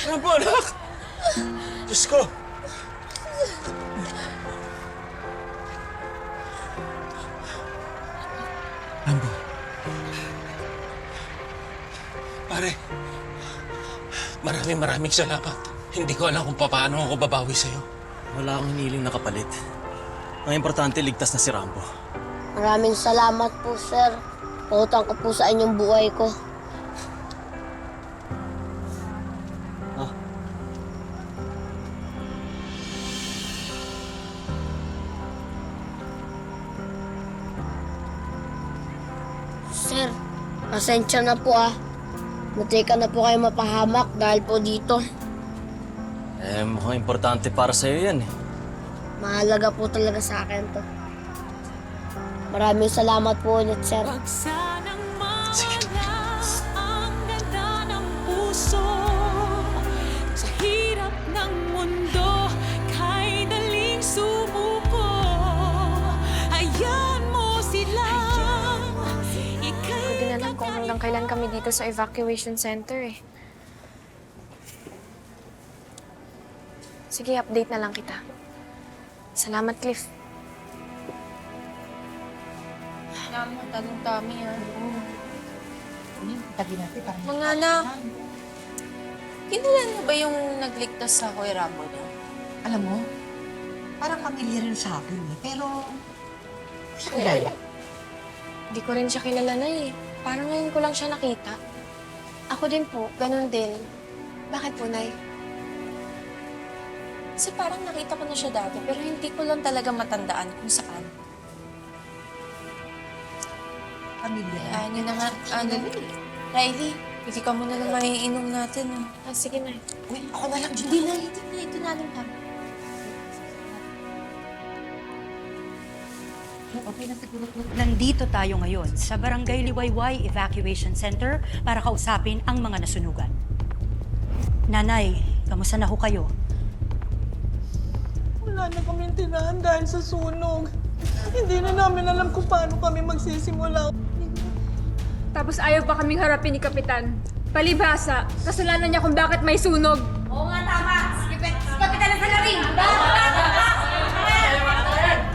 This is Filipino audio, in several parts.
Ano po, anak? Diyos ko! Rambo. Pare, maraming salamat. Hindi ko alam kung paano ako babawi sa'yo. Wala akong hiniling na kapalit. Ang importante, ligtas na si Rambo. Maraming salamat po, sir. Pautang ko po sa inyong buhay ko. Ah, Sir, pasensya na po Munti ka na po kayo mapahamak dahil po dito. mukhang importante para sa'yo yan eh. Mahalaga po talaga sa akin to. Maraming salamat po ulit, sir. Sige. Ang ganda ng puso sa hirap ng mundo, kay daling sumuko. Ayan mo sila. Hindi din alam kung hanggang kailan kami dito sa evacuation center eh. Sige, update na lang kita. Salamat, Cliff. Salamat, dami Mga anak, Kilala mo ba yung nagligtas sa Kuya Rambo niya? Alam mo, parang pamilya rin sa akin eh. Pero, hindi ko kilala. hindi ko rin siya kilala na eh. Parang ngayon ko lang siya nakita. Ako din po, ganun din. Bakit po, Nay? Kasi parang nakita ko na siya dati, pero hindi ko lang talaga matandaan kung saan. Pamilya. Ano na nga, Riley, hindi ka muna lang maiinom natin. Sige, Nay. Uy, ako na lang, Hindi Judy. na, ito na lang kami. Nandito tayo ngayon sa Barangay Liwayway Evacuation Center para kausapin ang mga nasunugan. Nanay, kamusta na ho kayo? Wala na kaming tirahan dahil sa sunog. Hindi na namin alam kung paano kami magsisimula. Tapos ayaw pa kaming harapin ni Kapitan. Palibhasa, kasalanan niya kung bakit may sunog. Oo nga, tama. Si Kapitan na Salarin.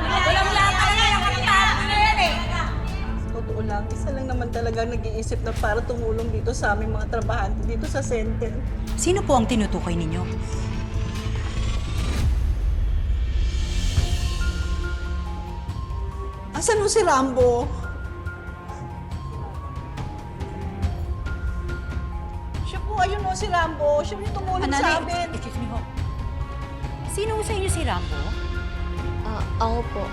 Walang lahat talaga yung Kapitan. Ano yan eh? Sa totoo lang, isa lang naman talaga nag-iisip na para tumulong dito sa aming mga trabahante dito sa center. Sino po ang tinutukoy ninyo? Asan mo si Rambo? Siya po, ayun mo si Rambo. Siya yung tumulong sa amin. Excuse me ho. Sino sa inyo si Rambo? Ako po.